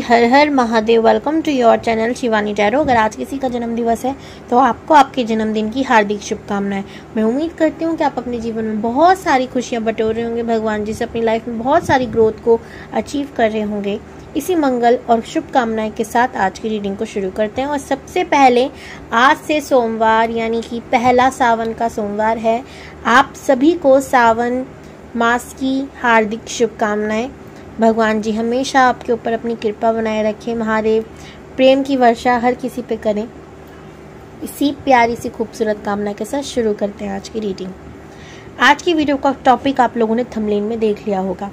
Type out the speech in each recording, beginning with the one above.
Her her Mahadev. Welcome to your channel Shivani tarot. अगर आज किसी का जन्म दिवस है तो आपको आपके जन्मदिन की हार्दिक शुभकामनाएं। मैं उम्मीद करती हूँ कि आप अपने जीवन में बहुत सारी खुशियाँ बटोर रहे होंगे, भगवान जी से अपनी लाइफ में बहुत सारी ग्रोथ को अचीव कर रहे होंगे। इसी मंगल और शुभकामनाएं के साथ आज की रीडिंग को शुरू करते हैं। और सबसे पहले आज से सोमवार यानी कि पहला सावन का सोमवार है। आप सभी को सावन मास की हार्दिक शुभकामनाएं। भगवान जी हमेशा आपके ऊपर अपनी कृपा बनाए रखें। महादेव प्रेम की वर्षा हर किसी पे करें। इसी प्यारी सी खूबसूरत कामना के साथ शुरू करते हैं आज की रीडिंग। आज की वीडियो का टॉपिक आप लोगों ने थंबनेल में देख लिया होगा।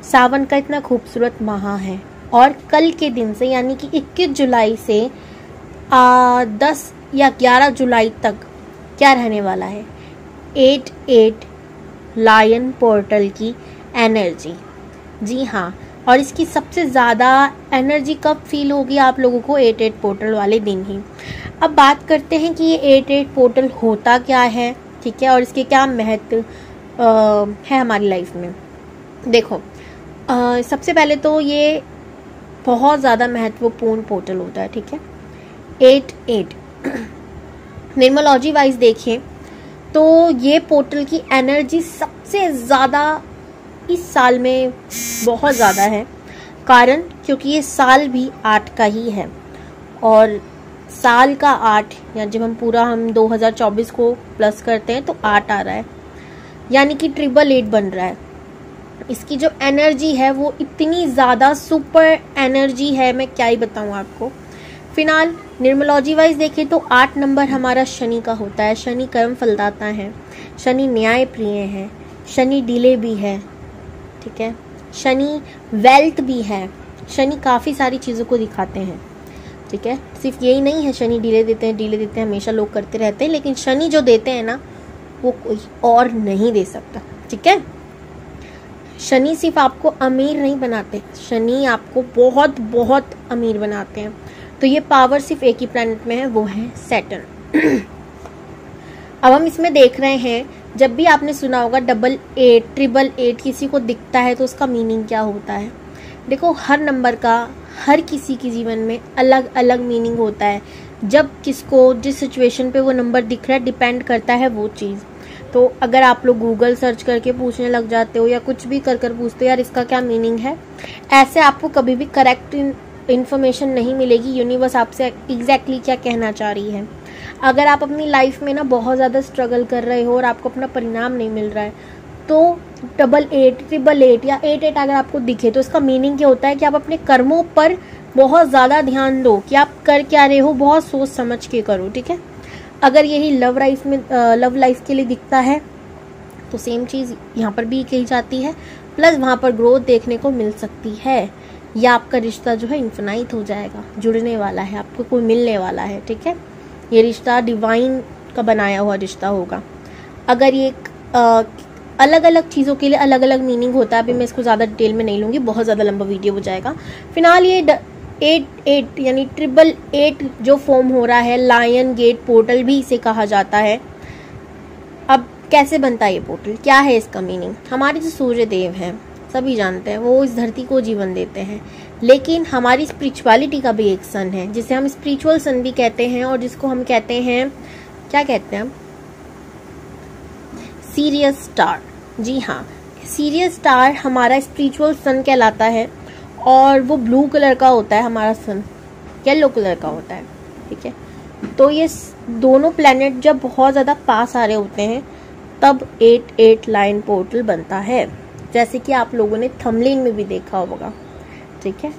सावन का इतना खूबसूरत माह है और कल के दिन से यानी कि 21 जुलाई से 10 या 11 जुलाई तक क्या रहने वाला है, 88 लायन पोर्टल की एनर्जी। जी हाँ, और इसकी सबसे ज़्यादा एनर्जी कब फील होगी आप लोगों को, 88 पोर्टल वाले दिन ही। अब बात करते हैं कि ये 88 पोर्टल होता क्या है, ठीक है, और इसके क्या महत्व है हमारी लाइफ में। देखो, सबसे पहले तो ये बहुत ज़्यादा महत्वपूर्ण पोर्टल होता है, ठीक है। 88 न्यूमरोलॉजी वाइज देखें तो ये पोर्टल की एनर्जी सबसे ज़्यादा इस साल में बहुत ज़्यादा है। कारण क्योंकि ये साल भी 8 का ही है और साल का 8 या जब हम 2024 को प्लस करते हैं तो 8 आ रहा है, यानी कि 888 बन रहा है। इसकी जो एनर्जी है वो इतनी ज़्यादा सुपर एनर्जी है, मैं क्या ही बताऊँ आपको। फिलहाल न्यूमरोलॉजी वाइज देखें तो 8 नंबर हमारा शनि का होता है। शनि कर्म फलदाता है, शनि न्याय प्रिय है, शनि डिले भी है, ठीक है, शनि वेल्थ भी है। शनि काफ़ी सारी चीज़ों को दिखाते हैं, ठीक है। सिर्फ यही नहीं है शनि डिले देते हैं हमेशा लोग करते रहते हैं, लेकिन शनि जो देते हैं ना वो कोई और नहीं दे सकता, ठीक है। शनि सिर्फ आपको अमीर नहीं बनाते, शनि आपको बहुत बहुत अमीर बनाते हैं। तो ये पावर सिर्फ एक ही प्लैनेट में है, वो है सैटर्न। अब हम इसमें देख रहे हैं, जब भी आपने सुना होगा 88 888 किसी को दिखता है तो उसका मीनिंग क्या होता है। देखो, हर नंबर का हर किसी के जीवन में अलग अलग मीनिंग होता है। जब किसको जिस सिचुएशन पे वो नंबर दिख रहा है डिपेंड करता है वो चीज़। तो अगर आप लोग गूगल सर्च करके पूछने लग जाते हो या कुछ भी कर पूछते हो यार इसका क्या मीनिंग है, ऐसे आपको कभी भी करेक्ट इन्फॉर्मेशन नहीं मिलेगी। यूनिवर्स आपसे एग्जैक्टली क्या कहना चाह रही है। अगर आप अपनी लाइफ में ना बहुत ज़्यादा स्ट्रगल कर रहे हो और आपको अपना परिणाम नहीं मिल रहा है तो 88 888 या 88 अगर आपको दिखे तो इसका मीनिंग क्या होता है कि आप अपने कर्मों पर बहुत ज़्यादा ध्यान दो कि आप कर क्या रहे हो, बहुत सोच समझ के करो, ठीक है। अगर यही लव लाइफ के लिए दिखता है तो सेम चीज़ यहाँ पर भी कही जाती है, प्लस वहाँ पर ग्रोथ देखने को मिल सकती है, या आपका रिश्ता जो है इन्फिनाइट हो जाएगा, जुड़ने वाला है, आपको कोई मिलने वाला है, ठीक है। ये रिश्ता डिवाइन का बनाया हुआ रिश्ता होगा। अगर ये अलग अलग चीज़ों के लिए अलग अलग मीनिंग होता है, अभी मैं इसको ज़्यादा डिटेल में नहीं लूँगी, बहुत ज़्यादा लंबा वीडियो हो जाएगा। फिलहाल ये 88 यानी 888 जो फॉर्म हो रहा है, लायन गेट पोर्टल भी इसे कहा जाता है। अब कैसे बनता है ये पोर्टल, क्या है इसका मीनिंग। हमारे जो सूर्य देव हैं सभी जानते हैं, वो इस धरती को जीवन देते हैं, लेकिन हमारी स्पिरिचुअलिटी का भी एक सन है जिसे हम स्पिरिचुअल सन भी कहते हैं और जिसको हम कहते हैं, क्या कहते हैं, सीरियस स्टार। जी हाँ, सीरियस स्टार हमारा स्पिरिचुअल सन कहलाता है और वो ब्लू कलर का होता है, हमारा सन येलो कलर का होता है, ठीक है। तो ये दोनों प्लैनेट जब बहुत ज़्यादा पास आ रहे होते हैं तब 88 लाइन पोर्टल बनता है, जैसे कि आप लोगों ने थंबनेल में भी देखा होगा, ठीक है।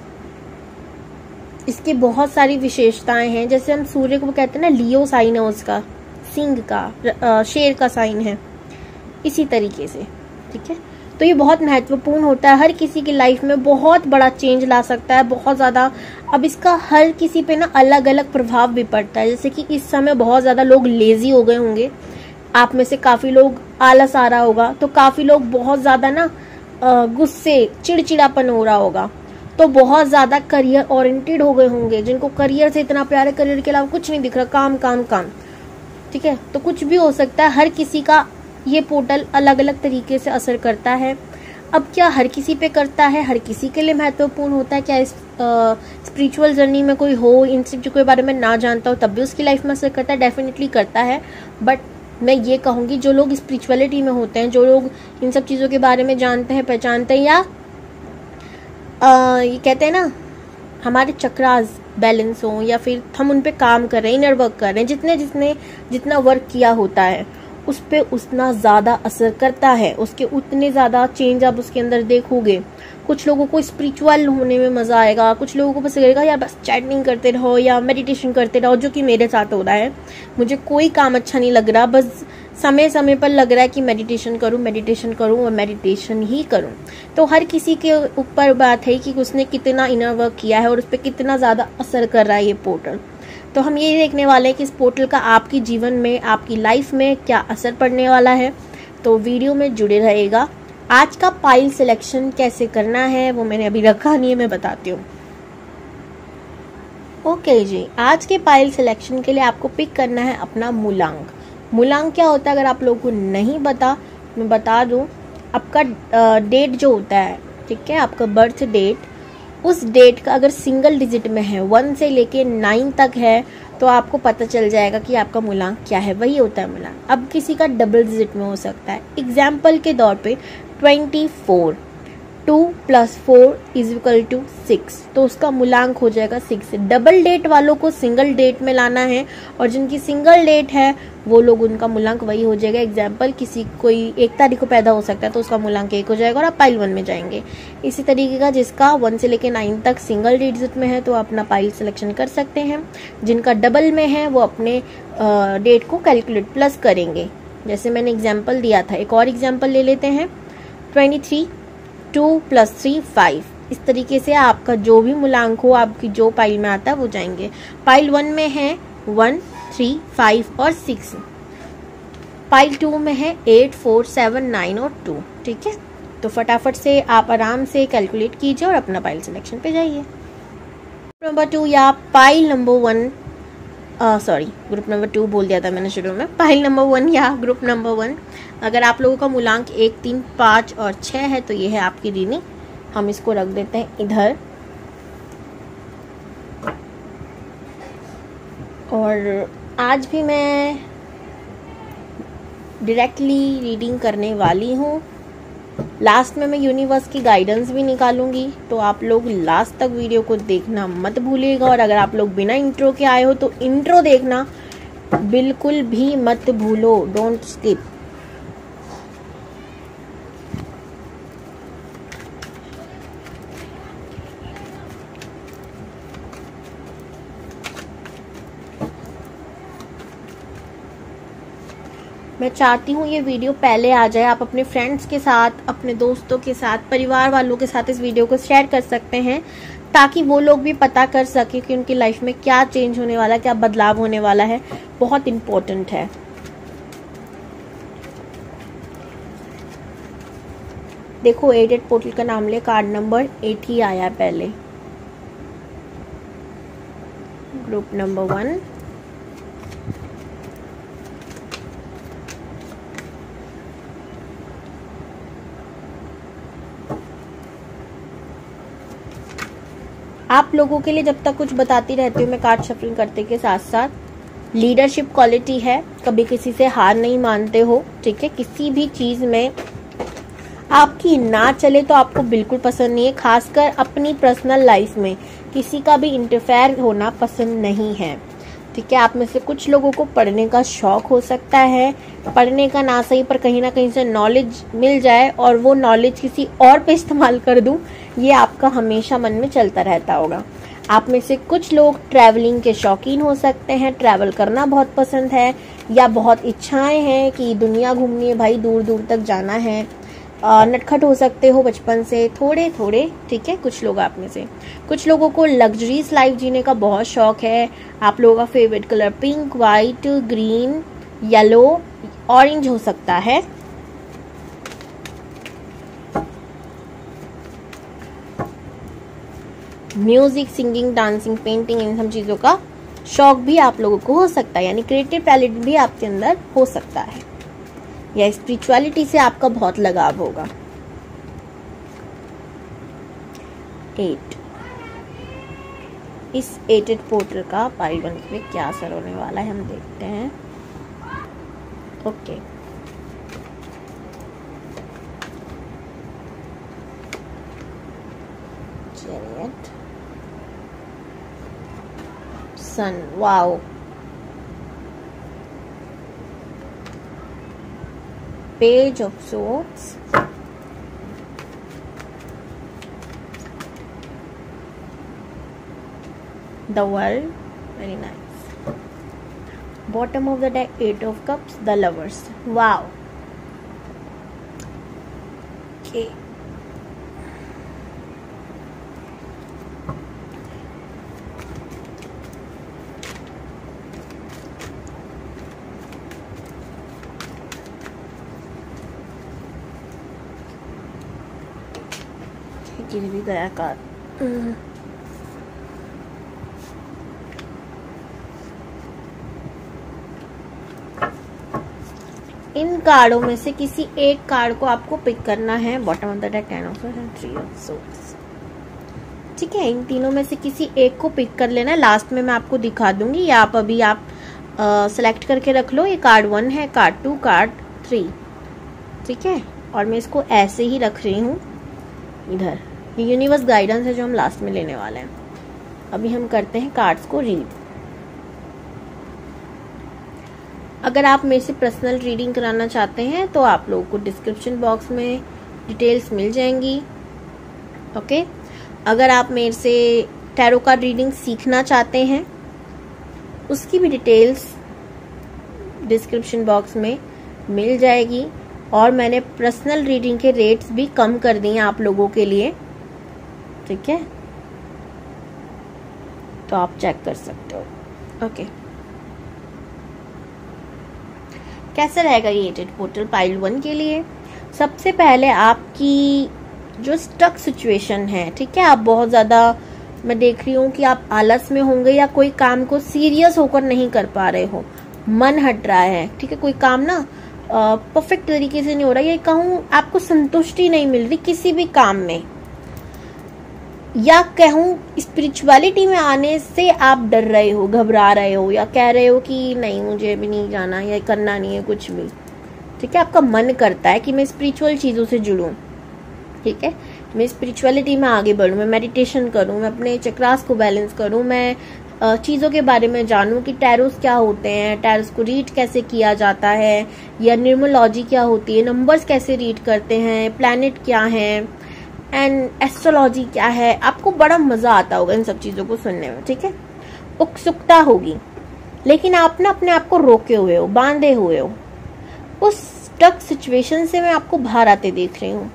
इसकी बहुत सारी विशेषताएं हैं, जैसे हम सूर्य को कहते हैं ना, लियो साइन है उसका, सिंह का, शेर का साइन है, इसी तरीके से, ठीक है। तो ये बहुत महत्वपूर्ण होता है, हर किसी की लाइफ में बहुत बड़ा चेंज ला सकता है, बहुत ज़्यादा। अब इसका हर किसी पे ना अलग अलग प्रभाव भी पड़ता है, जैसे कि इस समय बहुत ज़्यादा लोग लेजी हो गए होंगे, आप में से काफ़ी लोग आलस आ रहा होगा, तो काफ़ी लोग बहुत ज़्यादा ना गुस्से चिड़चिड़ापन हो रहा होगा, तो बहुत ज़्यादा करियर ओरिएंटेड हो गए होंगे, जिनको करियर से इतना प्यार है, करियर के अलावा कुछ नहीं दिख रहा, काम काम काम, ठीक है। तो कुछ भी हो सकता है, हर किसी का ये पोर्टल अलग अलग तरीके से असर करता है। अब क्या हर किसी पे करता है, हर किसी के लिए महत्वपूर्ण होता है? क्या इस स्पिरिचुअल जर्नी में कोई हो, इन सब चीज़ों के बारे में ना जानता हो, तब भी उसकी लाइफ में असर करता है? डेफिनेटली करता है। बट मैं ये कहूँगी जो लोग स्पिरिचुअलिटी में होते हैं, जो लोग इन सब चीज़ों के बारे में जानते हैं, पहचानते हैं, या ये कहते हैं ना हमारे चक्रास बैलेंस हो, या फिर हम उन पे काम कर रहे हैं, इनर वर्क कर रहे हैं, जितना वर्क किया होता है उस पे उतना ज़्यादा असर करता है, उसके उतने ज़्यादा चेंज आप उसके अंदर देखोगे। कुछ लोगों को स्पिरिचुअल होने में मज़ा आएगा, कुछ लोगों को बस लगेगा यार बस चैटिंग करते रहो या मेडिटेशन करते रहो, जो कि मेरे साथ हो रहा है। मुझे कोई काम अच्छा नहीं लग रहा, बस समय समय पर लग रहा है कि मेडिटेशन करूं और मेडिटेशन ही करूं। तो हर किसी के ऊपर बात है कि उसने कितना इनर वर्क किया है और उस पर कितना ज़्यादा असर कर रहा है ये पोर्टल। तो हम ये देखने वाले हैं कि इस पोर्टल का आपकी जीवन में, आपकी लाइफ में क्या असर पड़ने वाला है। तो वीडियो में जुड़े रहेगा। आज का पाइल सिलेक्शन कैसे करना है वो मैंने अभी रखा नहीं है, मैं बताती हूँ। ओके जी, आज के पाइल सिलेक्शन के लिए आपको पिक करना है अपना मूलांक। मूलांक क्या होता है अगर आप लोगों को नहीं पता, मैं बता दूं। आपका डेट जो होता है, ठीक है, आपका बर्थ डेट, उस डेट का अगर सिंगल डिजिट में है, 1 से लेके 9 तक है, तो आपको पता चल जाएगा कि आपका मूलांक क्या है, वही होता है मूलांक। अब किसी का डबल डिजिट में हो सकता है। एग्जाम्पल के तौर पे 24, 2 + 4 = 6, तो उसका मूलांक हो जाएगा 6। डबल डेट वालों को सिंगल डेट में लाना है, और जिनकी सिंगल डेट है वो लोग, उनका मूलांक वही हो जाएगा। एग्जाम्पल, किसी कोई 1 तारीख को पैदा हो सकता है तो उसका मूलांक 1 हो जाएगा और आप पाइल 1 में जाएंगे। इसी तरीके का जिसका 1 से लेकर 9 तक सिंगल डिजिट में है तो अपना पाइल सिलेक्शन कर सकते हैं। जिनका डबल में है वो अपने डेट को कैलकुलेट प्लस करेंगे, जैसे मैंने एग्जाम्पल दिया था। एक और एग्जाम्पल ले लेते हैं, 23, 2 + 3 5। इस तरीके से आपका जो भी मूलांक हो, आपकी जो पाइल में आता है वो जाएंगे। पाइल 1 में है 1, 3, 5 और 6। पाइल 2 में है 8, 4, 7, 9 और 2। ठीक है, तो फटाफट से आप आराम से कैलकुलेट कीजिए और अपना पाइल सिलेक्शन पे जाइए। नंबर 2 या पाइल नंबर 1, ग्रुप नंबर 2 बोल दिया था मैंने शुरू में। पाइल नंबर 1 या ग्रुप नंबर 1, अगर आप लोगों का मूलांक 1, 3, 5 और 6 है तो ये है आपकी रीडिंग। हम इसको रख देते हैं इधर, और आज भी मैं डायरेक्टली रीडिंग करने वाली हूँ। लास्ट में मैं यूनिवर्स की गाइडेंस भी निकालूंगी, तो आप लोग लास्ट तक वीडियो को देखना मत भूलिएगा। और अगर आप लोग बिना इंट्रो के आए हो तो इंट्रो देखना बिल्कुल भी मत भूलो, डोंट स्किप। मैं चाहती हूँ ये वीडियो पहले आ जाए, आप अपने फ्रेंड्स के साथ, अपने दोस्तों के साथ, परिवार वालों के साथ इस वीडियो को शेयर कर सकते हैं, ताकि वो लोग भी पता कर सके कि उनकी लाइफ में क्या चेंज होने वाला है, क्या बदलाव होने वाला है। बहुत इम्पोर्टेंट है। देखो 88 पोर्टल का नाम ले, कार्ड नंबर 8 ही आया पहले। ग्रुप नंबर 1, आप लोगों के लिए जब तक कुछ बताती रहती हूँ मैं कार्ड शफलिंग करते के साथ साथ। लीडरशिप क्वालिटी है, कभी किसी से हार नहीं मानते हो, ठीक है। किसी भी चीज़ में आपकी ना चले तो आपको बिल्कुल पसंद नहीं है, खासकर अपनी पर्सनल लाइफ में किसी का भी इंटरफेयर होना पसंद नहीं है, ठीक है। आप में से कुछ लोगों को पढ़ने का शौक हो सकता है, पढ़ने का ना सही पर कहीं ना कहीं से नॉलेज मिल जाए और वो नॉलेज किसी और पे इस्तेमाल कर दूं, ये आपका हमेशा मन में चलता रहता होगा। आप में से कुछ लोग ट्रैवलिंग के शौकीन हो सकते हैं, ट्रैवल करना बहुत पसंद है, या बहुत इच्छाएं हैं कि दुनिया घूमनी है भाई, दूर दूर तक जाना है। नटखट हो सकते हो बचपन से थोड़े थोड़े, ठीक है। कुछ लोग आप में से, कुछ लोगों को लग्जरीज लाइफ जीने का बहुत शौक है। आप लोगों का favourite colour pink, white, green, yellow, orange हो सकता है। म्यूजिक, सिंगिंग, डांसिंग, पेंटिंग, इन सब चीज़ों का शौक भी आप लोगों को हो सकता है, यानी क्रिएटिव टैलेंट भी आपके अंदर हो सकता है, या स्पिरिचुअलिटी से आपका बहुत लगाव होगा। 8। इस 8 पोर्टल का पाइल 1 पे क्या असर होने वाला है हम देखते हैं। Okay, chariot, sun, wow, page of swords, the world, very nice. Bottom of the deck, 8 of cups, the lovers, wow. Okay, गिर भी गया कार्ड। इन कार्डों में से किसी एक कार्ड को आपको पिक करना है। Bottom of the deck, 10 of swords and 3 of swords. ठीक है, इन तीनों में से किसी एक को पिक कर लेना है। लास्ट में मैं आपको दिखा दूंगी, या आप अभी आप सेलेक्ट करके रख लो। ये कार्ड 1 है, कार्ड 2, कार्ड 3। ठीक है, और मैं इसको ऐसे ही रख रही हूँ इधर। ये यूनिवर्स गाइडेंस है जो हम लास्ट में लेने वाले हैं। अभी हम करते हैं कार्ड्स को रीड। अगर आप मेरे से पर्सनल रीडिंग कराना चाहते हैं तो आप लोगों को डिस्क्रिप्शन बॉक्स में डिटेल्स मिल जाएंगी। ओके, अगर आप मेरे से टैरो कार्ड रीडिंग सीखना चाहते हैं उसकी भी डिटेल्स डिस्क्रिप्शन बॉक्स में मिल जाएगी। और मैंने पर्सनल रीडिंग के रेट्स भी कम कर दिए आप लोगों के लिए। ठीक है, तो आप चेक कर सकते हो। ओके, कैसा रहेगा ये 8 पोर्टल पाइल 1 के लिए? सबसे पहले आपकी जो स्टक सिचुएशन है, ठीक है, आप बहुत ज़्यादा, मैं देख रही हूँ कि आप आलस में होंगे या कोई काम को सीरियस होकर नहीं कर पा रहे हो, मन हट रहा है। ठीक है, कोई काम ना परफेक्ट तरीके से नहीं हो रहा, ये कहूँ आपको संतुष्टि नहीं मिल रही किसी भी काम में, या कहूँ स्पिरिचुअलिटी में आने से आप डर रहे हो, घबरा रहे हो, या कह रहे हो कि नहीं मुझे भी नहीं जाना या करना नहीं है कुछ भी। ठीक है, आपका मन करता है कि मैं स्पिरिचुअल चीज़ों से जुड़ूं। ठीक है, मैं स्पिरिचुअलिटी में आगे बढ़ूं, मैं मेडिटेशन करूं, मैं अपने चक्रास को बैलेंस करूं, मैं चीज़ों के बारे में जानूं कि टैरोस क्या होते हैं, टैरोस को रीड कैसे किया जाता है, या न्यूमरोलॉजी क्या होती है, नंबर्स कैसे रीड करते हैं, प्लैनेट क्या हैं, एंड एस्ट्रोलॉजी क्या है। आपको बड़ा मजा आता होगा इन सब चीजों को सुनने में। ठीक है, उत्सुकता होगी, लेकिन आप ना अपने आप को रोके हुए हो, बांधे हुए हो। उस स्टक सिचुएशन से मैं आपको बाहर आते देख रही हूँ,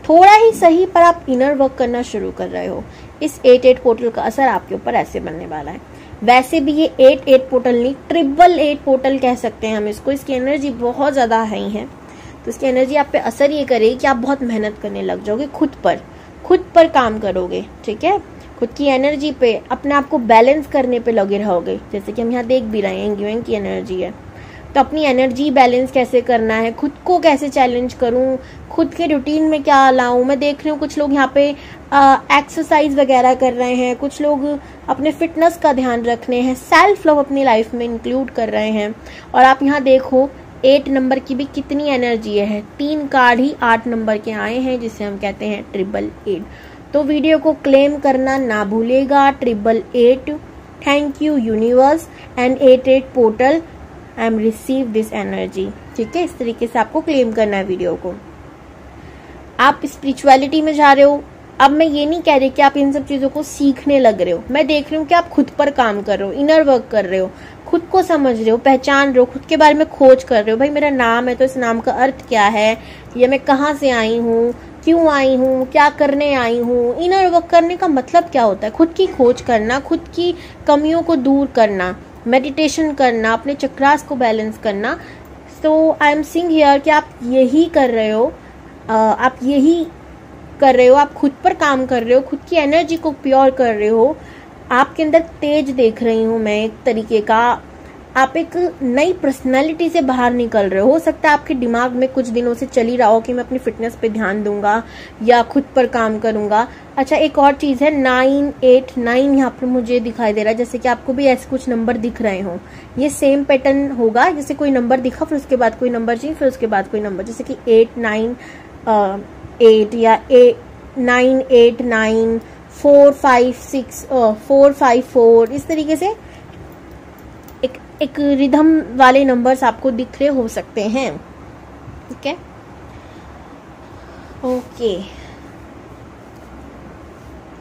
थोड़ा ही सही, पर आप इनर वर्क करना शुरू कर रहे हो। इस 8 पोर्टल का असर आपके ऊपर ऐसे बनने वाला है। वैसे भी ये 8 पोर्टल नहीं, 888 पोर्टल कह सकते हैं हम इसको। इसकी एनर्जी बहुत ज्यादा हाई है, तो इसकी एनर्जी आप पे असर ये करेगी कि आप बहुत मेहनत करने लग जाओगे, खुद पर काम करोगे। ठीक है, खुद की एनर्जी पे, अपने आप को बैलेंस करने पे लगे रहोगे। जैसे कि हम यहाँ देख भी रहे हैं गिविंग की एनर्जी है, तो अपनी एनर्जी बैलेंस कैसे करना है, खुद को कैसे चैलेंज करूँ, खुद के रूटीन में क्या लाऊं। मैं देख रही हूँ कुछ लोग यहाँ पे एक्सरसाइज वगैरह कर रहे हैं, कुछ लोग अपने फिटनेस का ध्यान रख रहे हैं, सेल्फ लव अपनी लाइफ में इंक्लूड कर रहे हैं। और आप यहाँ देखो 8 नंबर की भी कितनी एनर्जी है। 3 कार्ड ही 8 नंबर के आए हैं, जिसे हम कहते हैं 888। तो वीडियो को क्लेम करना ना भूलेगा, 888। Thank you universe and 88 portal, I am receive this energy. ठीक है, इस तरीके से आपको क्लेम करना है वीडियो को। आप स्पिरिचुअलिटी में जा रहे हो। अब मैं ये नहीं कह रही कि आप इन सब चीजों को सीखने लग रहे हो, मैं देख रही हूँ कि आप खुद पर काम कर रहे हो, इनर वर्क कर रहे हो, खुद को समझ रहे हो, पहचान रहे हो, खुद के बारे में खोज कर रहे हो। भाई मेरा नाम है तो इस नाम का अर्थ क्या है, या मैं कहाँ से आई हूँ, क्यों आई हूँ, क्या करने आई हूँ। इनर वर्क करने का मतलब क्या होता है? खुद की खोज करना, खुद की कमियों को दूर करना, मेडिटेशन करना, अपने चक्रास को बैलेंस करना। सो आई एम सीइंग हियर कि आप यही कर रहे हो, आप खुद पर काम कर रहे हो, खुद की एनर्जी को प्योर कर रहे हो। आपके अंदर तेज देख रही हूँ मैं एक तरीके का, आप एक नई पर्सनैलिटी से बाहर निकल रहे हो सकता है आपके दिमाग में कुछ दिनों से चल ही रहा हो कि मैं अपनी फिटनेस पे ध्यान दूंगा या खुद पर काम करूंगा। अच्छा, एक और चीज़ है 989 यहाँ पर मुझे दिखाई दे रहा है, जैसे कि आपको भी ऐसे कुछ नंबर दिख रहे हो। ये सेम पैटर्न होगा, जैसे कोई नंबर दिखा फिर उसके बाद कोई नंबर चाहिए फिर उसके बाद कोई नंबर, जैसे कि 898 या 989 456 454, इस तरीके से एक रिदम वाले नंबर्स आपको दिख रहे हो सकते हैं। ठीक है, ओके।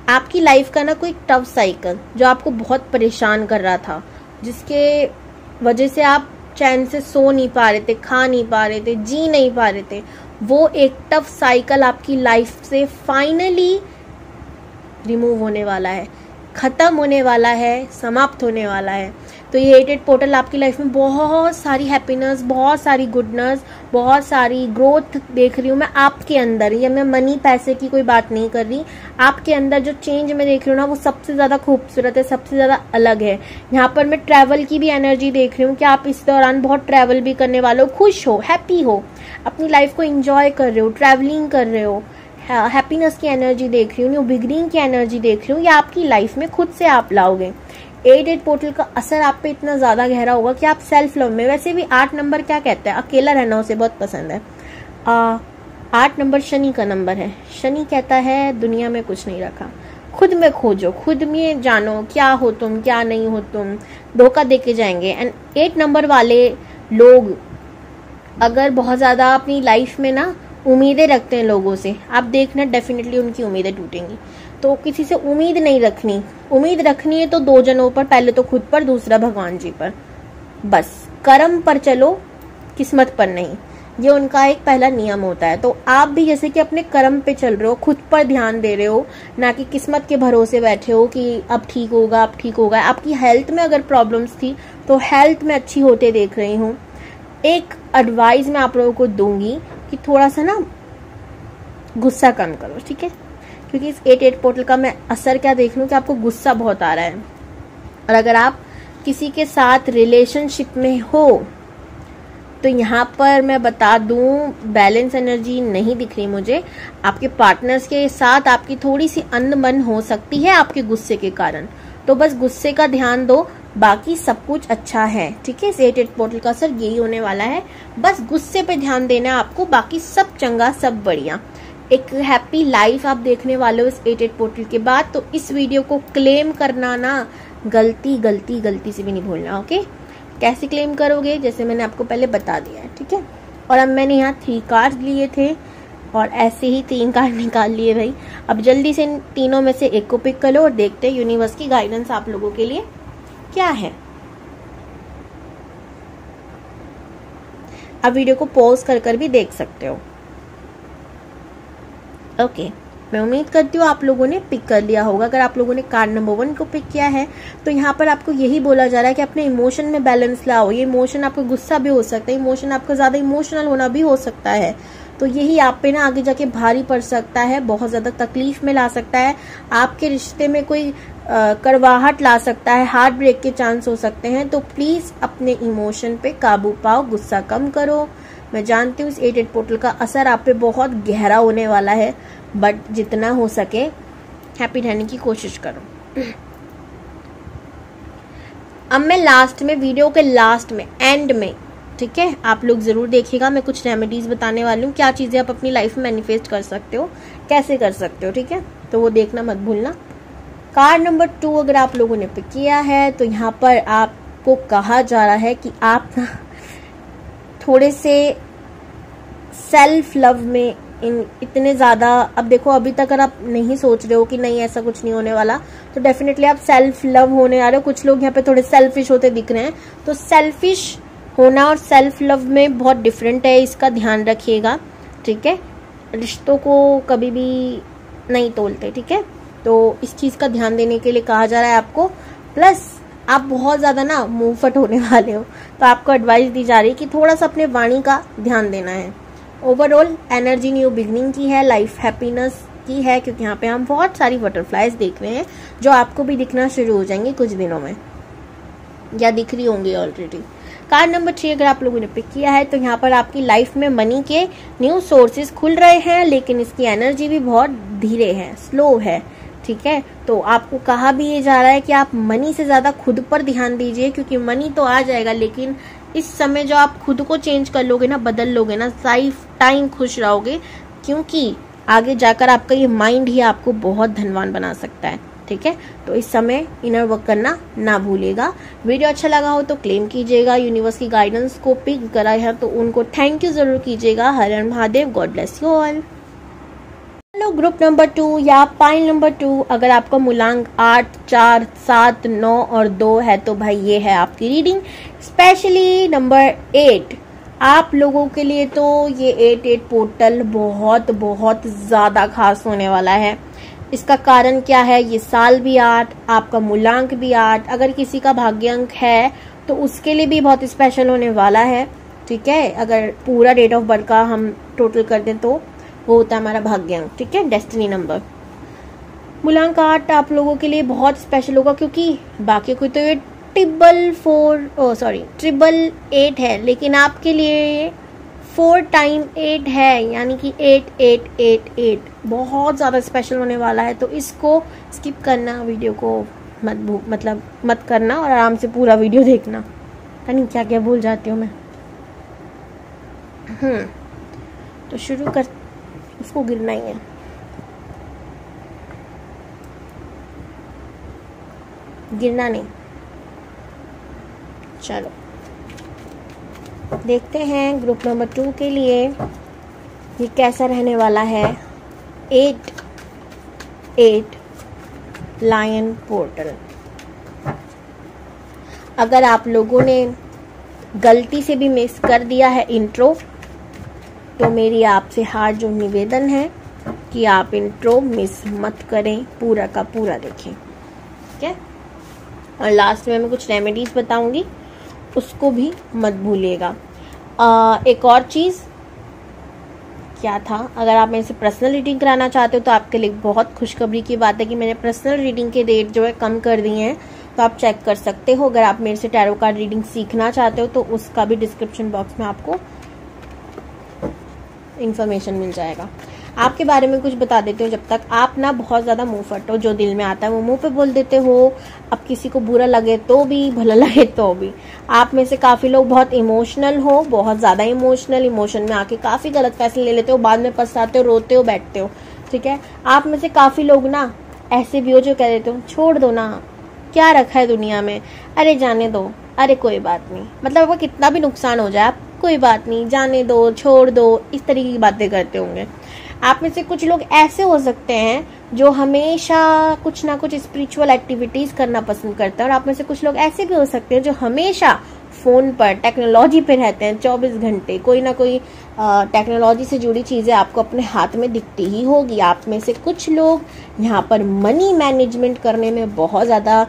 आपकी लाइफ का ना कोई टफ साइकिल जो आपको बहुत परेशान कर रहा था, जिसके वजह से आप चैन से सो नहीं पा रहे थे, खा नहीं पा रहे थे, जी नहीं पा रहे थे, वो एक टफ साइकिल आपकी लाइफ से फाइनली रिमूव होने वाला है, खत्म होने वाला है, समाप्त होने वाला है। तो ये 88 पोर्टल आपकी लाइफ में बहुत सारी हैप्पीनेस, बहुत सारी गुडनेस, बहुत सारी ग्रोथ देख रही हूँ मैं आपके अंदर। ये मैं मनी पैसे की कोई बात नहीं कर रही, आपके अंदर जो चेंज मैं देख रही हूँ ना वो सबसे ज़्यादा खूबसूरत है, सबसे ज़्यादा अलग है। यहाँ पर मैं ट्रैवल की भी एनर्जी देख रही हूँ कि आप इस दौरान बहुत ट्रैवल भी करने वाले हो, खुश हो, हैप्पी हो, अपनी लाइफ को इंजॉय कर रहे हो, ट्रैवलिंग कर रहे हो, हैप्पीनेस की एनर्जी देख रही हूँ, न्यू बिगनिंग की एनर्जी देख रही हूँ। ये आपकी लाइफ में खुद से आप लाओगे। 88 पोर्टल का असर आप पे इतना ज़्यादा गहरा होगा कि आप सेल्फ लव में, वैसे भी 8 नंबर क्या कहता है, अकेला रहना उसे बहुत पसंद है। 8 नंबर शनि का नंबर है। शनि कहता है दुनिया में कुछ नहीं रखा, खुद में खोजो, खुद में जानो क्या हो तुम, क्या नहीं हो तुम, धोखा देके जाएंगे। एंड 8 नंबर वाले लोग अगर बहुत ज़्यादा अपनी लाइफ में ना उम्मीदें रखते हैं लोगों से, आप देखना डेफिनेटली उनकी उम्मीदें टूटेंगी। तो किसी से उम्मीद नहीं रखनी, उम्मीद रखनी है तो 2 जनों पर, पहले तो खुद पर, दूसरा भगवान जी पर। बस कर्म पर चलो, किस्मत पर नहीं, ये उनका एक पहला नियम होता है। तो आप भी जैसे कि अपने कर्म पे चल रहे हो, खुद पर ध्यान दे रहे हो, ना कि किस्मत के भरोसे बैठे हो कि अब ठीक होगा, अब ठीक होगा। आपकी हेल्थ में अगर प्रॉब्लम्स थी तो हेल्थ में अच्छी होते देख रही हूँ। एक एडवाइस मैं आप लोगों को दूंगी कि थोड़ा सा ना गुस्सा कम करो, ठीक है, क्योंकि इस 88 पोर्टल का मैं असर क्या देख रही हूँ कि आपको गुस्सा बहुत आ रहा है। और अगर आप किसी के साथ रिलेशनशिप में हो तो यहाँ पर मैं बता दूँ बैलेंस एनर्जी नहीं दिख रही मुझे। आपके पार्टनर्स के साथ आपकी थोड़ी सी अनबन हो सकती है आपके गुस्से के कारण, तो बस गुस्से का ध्यान दो, बाकी सब कुछ अच्छा है। ठीक है, इस 88 पोर्टल का असर यही होने वाला है, बस गुस्से पे ध्यान देना है आपको, बाकी सब चंगा, सब बढ़िया। एक हैप्पी लाइफ आप देखने वाले हो इस 88 पोर्टल के बाद। तो इस वीडियो को क्लेम करना ना गलती से भी नहीं भूलना। ओके, कैसे क्लेम करोगे, जैसे मैंने आपको पहले बता दिया है। ठीक है, और अब मैंने यहाँ 3 कार्ड लिए थे और ऐसे ही 3 कार्ड निकाल लिए भाई। अब जल्दी से इन तीनों में से एक को पिक कर लो और देखते हैं यूनिवर्स की गाइडेंस आप लोगों के लिए क्या है। आप वीडियो को पॉज कर भी देख सकते हो। ओके, मैं उम्मीद करती हूँ आप लोगों ने पिक कर लिया होगा। अगर आप लोगों ने कार्ड नंबर 1 को पिक किया है तो यहाँ पर आपको यही बोला जा रहा है कि अपने इमोशन में बैलेंस लाओ। ये इमोशन आपको गुस्सा भी हो सकता है, इमोशन आपका ज़्यादा इमोशनल होना भी हो सकता है, तो यही आप पे ना आगे जाके भारी पड़ सकता है, बहुत ज़्यादा तकलीफ में ला सकता है, आपके रिश्ते में कोई कड़वाहट ला सकता है, हार्ट ब्रेक के चांस हो सकते हैं। तो प्लीज़ अपने इमोशन पे काबू पाओ, गुस्सा कम करो। मैं जानती हूँ इस 88 पोर्टल का असर आप पे बहुत गहरा होने वाला है, बट जितना हो सके हैप्पी रहने की कोशिश करो। अब मैं लास्ट में, वीडियो के लास्ट में, एंड में, ठीक है, आप लोग ज़रूर देखिएगा, मैं कुछ रेमेडीज़ बताने वाली हूँ, क्या चीज़ें आप अपनी लाइफ में मैनिफेस्ट कर सकते हो, कैसे कर सकते हो। ठीक है, तो वो देखना मत भूलना। कार्ड नंबर 2 अगर आप लोगों ने पिक किया है तो यहाँ पर आपको कहा जा रहा है कि आप ना थोड़े से सेल्फ लव में इतने ज़्यादा, अब देखो अभी तक अगर आप नहीं सोच रहे हो कि नहीं ऐसा कुछ नहीं होने वाला, तो डेफिनेटली आप सेल्फ लव होने आ रहे हो। कुछ लोग यहाँ पे थोड़े सेल्फिश होते दिख रहे हैं, तो सेल्फिश होना और सेल्फ लव में बहुत डिफरेंट है, इसका ध्यान रखिएगा। ठीक है, रिश्तों को कभी भी नहीं तोलते। ठीक है, तो इस चीज़ का ध्यान देने के लिए कहा जा रहा है आपको। प्लस आप बहुत ज़्यादा ना मुंहफट होने वाले हो, तो आपको एडवाइस दी जा रही है कि थोड़ा सा अपने वाणी का ध्यान देना है। ओवरऑल एनर्जी न्यू बिगनिंग की है, लाइफ हैप्पीनेस की है, क्योंकि यहाँ पे हम बहुत सारी बटरफ्लाइज देख रहे हैं जो आपको भी दिखना शुरू हो जाएंगे कुछ दिनों में। या दिख रही होंगी ऑलरेडी। कार्ड नंबर 3 अगर आप लोगों ने पिक किया है तो यहाँ पर आपकी लाइफ में मनी के न्यू सोर्सेज खुल रहे हैं, लेकिन इसकी एनर्जी भी बहुत धीरे है, स्लो है, ठीक है। तो आपको कहा भी ये जा रहा है कि आप मनी से ज़्यादा खुद पर ध्यान दीजिए, क्योंकि मनी तो आ जाएगा, लेकिन इस समय जो आप खुद को चेंज कर लोगे ना, बदल लोगे ना, लाइफ टाइम खुश रहोगे, क्योंकि आगे जाकर आपका ये माइंड ही आपको बहुत धनवान बना सकता है, ठीक है। तो इस समय इनर वर्क करना ना भूलिएगा। वीडियो अच्छा लगा हो तो क्लेम कीजिएगा, यूनिवर्स की गाइडेंस को पिक करा है तो उनको थैंक यू जरूर कीजिएगा। हर हर Mahadev, God bless you all. Hello group number 2 या पाइल नंबर 2, अगर आपका मूलांक 8, 4, 7, 9 और 2 है तो भाई ये है आपकी रीडिंग। स्पेशली नंबर 8 आप लोगों के लिए तो ये 8 पोर्टल बहुत बहुत ज़्यादा खास होने वाला है। इसका कारण क्या है, ये साल भी 8, आपका मूलांक भी 8, अगर किसी का भाग्यांक है तो उसके लिए भी बहुत स्पेशल होने वाला है, ठीक है। अगर पूरा डेट ऑफ बर्थ का हम टोटल कर दें तो वो होता है हमारा भाग्यांक, ठीक है, डेस्टिनी नंबर। मूलांक 8 आप लोगों के लिए बहुत स्पेशल होगा, क्योंकि बाकी कोई तो ये ट्रिपल 8 है, लेकिन आपके लिए 4 टाइम 8 है, यानी कि 8888 बहुत ज़्यादा स्पेशल होने वाला है। तो इसको स्किप करना, वीडियो को मत करना और आराम से पूरा वीडियो देखना। नहीं क्या क्या भूल जाती हूँ मैं। तो शुरू कर, उसको गिरना ही है। गिरना नहीं, चलो देखते हैं ग्रुप नंबर 2 के लिए ये कैसा रहने वाला है। 8 लायन पोर्टल। अगर आप लोगों ने गलती से भी मिस कर दिया है इंट्रो, तो मेरी आपसे हाथ जोड़ निवेदन है कि आप इंट्रो मिस मत करें, पूरा का पूरा देखें, ठीक है। और लास्ट में मैं कुछ रेमेडीज बताऊंगी, उसको भी मत भूलिएगा। एक और चीज़ क्या था, अगर आप मेरे से पर्सनल रीडिंग कराना चाहते हो तो आपके लिए बहुत खुशखबरी की बात है कि मैंने पर्सनल रीडिंग के रेट जो है कम कर दिए हैं, तो आप चेक कर सकते हो। अगर आप मेरे से टैरो कार्ड रीडिंग सीखना चाहते हो तो उसका भी डिस्क्रिप्शन बॉक्स में आपको इंफॉर्मेशन मिल जाएगा। आपके बारे में कुछ बता देते हो, जब तक आप ना बहुत ज़्यादा मुंह फटो, जो दिल में आता है वो मुंह पे बोल देते हो। अब किसी को बुरा लगे तो भी, भला लगे तो भी। आप में से काफ़ी लोग बहुत इमोशनल हो, बहुत ज़्यादा इमोशन में आके काफ़ी गलत फैसले ले लेते हो, बाद में पछताते हो, रोते हो, बैठते हो, ठीक है। आप में से काफ़ी लोग ना ऐसे भी हो जो कह देते हो छोड़ दो ना, क्या रखा है दुनिया में, अरे जाने दो, अरे कोई बात नहीं, मतलब वो कितना भी नुकसान हो जाए आप कोई बात नहीं, जाने दो, छोड़ दो, इस तरीके की बातें करते होंगे। आप में से कुछ लोग ऐसे हो सकते हैं जो हमेशा कुछ ना कुछ स्पिरिचुअल एक्टिविटीज करना पसंद करते हैं, और आप में से कुछ लोग ऐसे भी हो सकते हैं जो हमेशा फोन पर टेक्नोलॉजी पे रहते हैं 24 घंटे। कोई ना कोई टेक्नोलॉजी से जुड़ी चीजें आपको अपने हाथ में दिखती ही होगी। आप में से कुछ लोग यहाँ पर मनी मैनेजमेंट करने में बहुत ज्यादा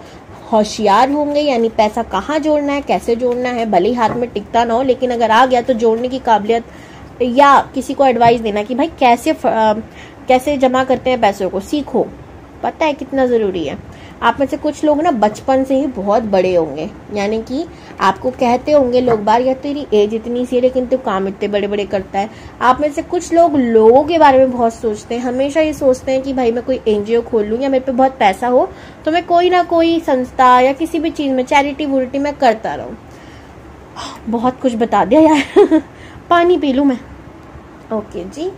होशियार होंगे, यानी पैसा कहाँ जोड़ना है, कैसे जोड़ना है, भले ही हाथ में टिकता ना हो, लेकिन अगर आ गया तो जोड़ने की काबिलियत, या किसी को एडवाइस देना कि भाई कैसे जमा करते हैं पैसों को, सीखो, पता है कितना ज़रूरी है। आप में से कुछ लोग ना बचपन से ही बहुत बड़े होंगे, यानी कि आपको कहते होंगे लोग बार, या तेरी एज इतनी सी है लेकिन तू काम इतने बड़े बड़े करता है। आप में से कुछ लोग लोगों के बारे में बहुत सोचते हैं, हमेशा ये सोचते हैं कि भाई मैं कोई एनजीओ खोल लूँ, या मेरे पे बहुत पैसा हो तो मैं कोई ना कोई संस्था या किसी भी चीज़ में चैरिटी वुरिटी में करता रहूँ। बहुत कुछ बता दिया यार पानी पी लूँ मैं। ओके जी।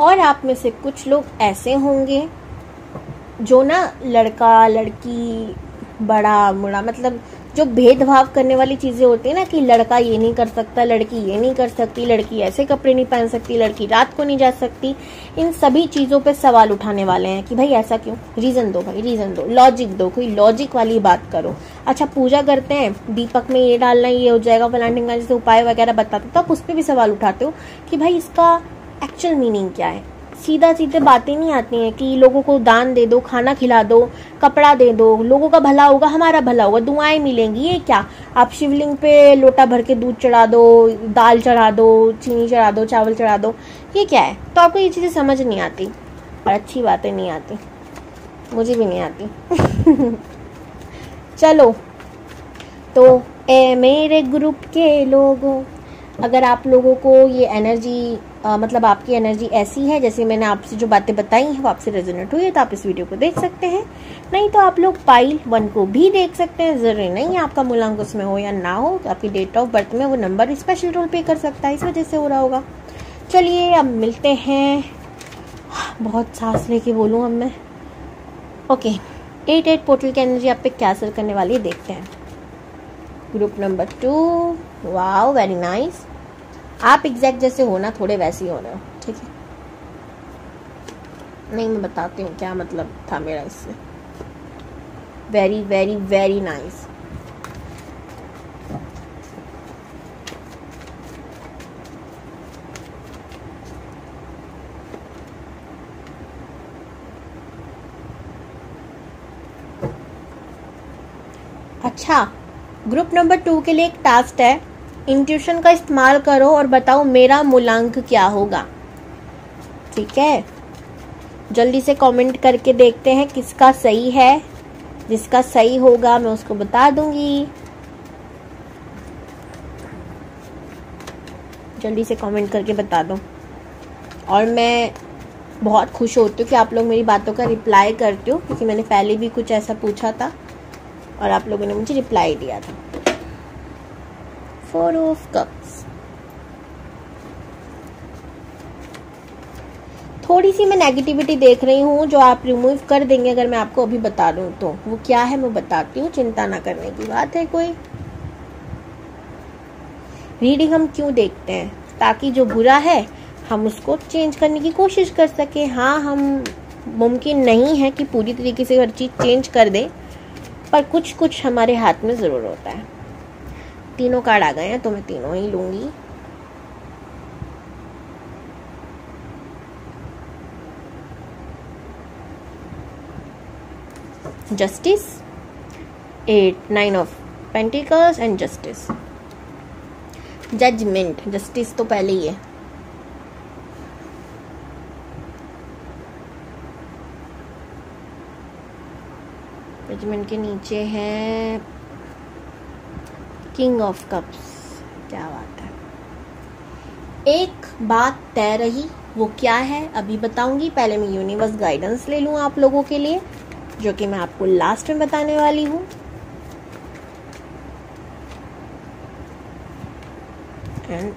और आप में से कुछ लोग ऐसे होंगे जो ना लड़का लड़की बड़ा मुड़ा, मतलब जो भेदभाव करने वाली चीज़ें होती है ना, कि लड़का ये नहीं कर सकता, लड़की ये नहीं कर सकती, लड़की ऐसे कपड़े नहीं पहन सकती, लड़की रात को नहीं जा सकती, इन सभी चीज़ों पे सवाल उठाने वाले हैं कि भाई ऐसा क्यों, रीज़न दो भाई, रीज़न दो, लॉजिक दो, कोई लॉजिक वाली बात करो। अच्छा पूजा करते हैं, दीपक में ये डालना ये हो जाएगा, फलाने का जैसे उपाय वगैरह बताते हो, तो आप उस पर भी सवाल उठाते हो कि भाई इसका एक्चुअल मीनिंग क्या है। सीधा सीधे बातें नहीं आती हैं कि लोगों को दान दे दो, खाना खिला दो, कपड़ा दे दो, लोगों का भला होगा, हमारा भला होगा, दुआएं मिलेंगी। ये क्या, आप शिवलिंग पे लोटा भर के दूध चढ़ा दो, दाल चढ़ा दो, चीनी चढ़ा दो, चावल चढ़ा दो, ये क्या है। तो आपको ये चीज़ें समझ नहीं आती और अच्छी बातें नहीं आती, मुझे भी नहीं आती चलो तो ए मेरे ग्रुप के लोगों, अगर आप लोगों को ये एनर्जी मतलब आपकी एनर्जी ऐसी है जैसे मैंने आपसे जो बातें बताई हैं वो आपसे रेजोनेट हुई है तो आप इस वीडियो को देख सकते हैं, नहीं तो आप लोग पाइल 1 को भी देख सकते हैं। ज़रूरी नहीं है आपका मूलांक उसमें हो या ना हो, तो आपकी डेट ऑफ बर्थ में वो नंबर स्पेशल रोल प्ले कर सकता है, इस वजह से हो रहा होगा। चलिए अब मिलते हैं। बहुत सांस लेके बोलूँ अब मैं। ओके, 8 पोर्टल की एनर्जी आप पे क्या असर करने वाली है देखते हैं। Group number 2, wow very nice. आप एग्जैक्ट जैसे हो ना, थोड़े वैसे ही हो रहे हो, ठीक है। नहीं, मैं बताती हूँ क्या मतलब था मेरा इससे। Very very very nice. अच्छा, ग्रुप नंबर 2 के लिए एक टास्क है, इंट्यूशन का इस्तेमाल करो और बताओ मेरा मूलांक क्या होगा। ठीक है, जल्दी से कमेंट करके देखते हैं किसका सही है। जिसका सही होगा मैं उसको बता दूंगी। जल्दी से कमेंट करके बता दो। और मैं बहुत खुश होती हूँ कि आप लोग मेरी बातों का रिप्लाई करते हो, क्योंकि मैंने पहले भी कुछ ऐसा पूछा था और आप लोगों ने मुझे रिप्लाई दिया था। 4 ऑफ कप्स। थोड़ी सी मैं नेगेटिविटी देख रही हूँ जो आप रिमूव कर देंगे अगर मैं आपको अभी बता दूँ तो। वो क्या है मैं बताती हूँ, चिंता ना करने की बात है कोई। रीडिंग हम क्यों देखते हैं? ताकि जो बुरा है हम उसको चेंज करने की कोशिश कर सके। हाँ, हम मुमकिन नहीं है कि पूरी तरीके से हर चीज़ चेंज कर दें, पर कुछ कुछ हमारे हाथ में ज़रूर होता है। तीनों कार्ड आ गए हैं तो मैं तीनों ही लूंगी। Justice, 8, 9 of pentacles and justice. Judgement, justice तो पहले ही है। जजमेंट के नीचे है किंग ऑफ कप्स। क्या बात है। एक बात तय रही, वो क्या है अभी बताऊंगी। पहले मैं यूनिवर्स गाइडेंस ले लूं आप लोगों के लिए, जो कि मैं आपको लास्ट में बताने वाली हूँ। And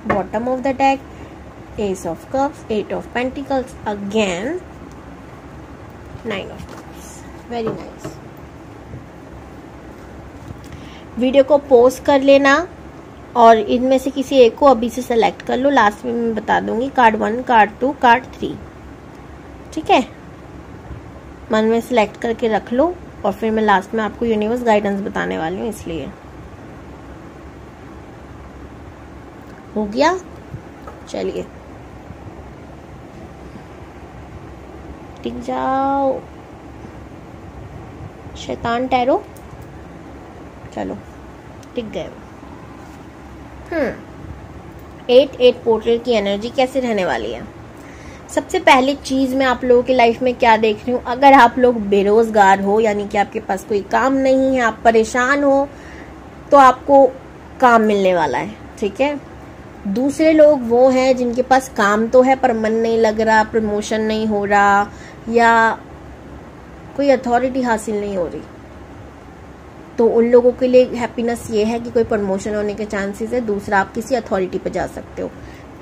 bottom of the deck, S of cups, 8 of pentacles, again 9 of cups. Very nice. Video को पॉज कर लेना और इनमें से किसी एक को अभी से सेलेक्ट कर लो। लास्ट में मैं बता दूंगी कार्ड 1, कार्ड 2, कार्ड 3। ठीक है, मन में सिलेक्ट करके रख लो और फिर मैं लास्ट में आपको यूनिवर्स गाइडेंस बताने वाली हूँ, इसलिए। हो गया? चलिए टिक जाओ शैतान टैरो। चलो टिक गए। 8 पोर्टल की एनर्जी कैसे रहने वाली है? सबसे पहली चीज मैं आप लोगों की लाइफ में क्या देख रही हूँ, अगर आप लोग बेरोजगार हो, यानी कि आपके पास कोई काम नहीं है, आप परेशान हो, तो आपको काम मिलने वाला है। ठीक है। दूसरे लोग वो हैं जिनके पास काम तो है पर मन नहीं लग रहा, प्रमोशन नहीं हो रहा, या कोई अथॉरिटी हासिल नहीं हो रही, तो उन लोगों के लिए हैप्पीनेस ये है कि कोई प्रमोशन होने के चांसेस है। दूसरा, आप किसी अथॉरिटी पे जा सकते हो।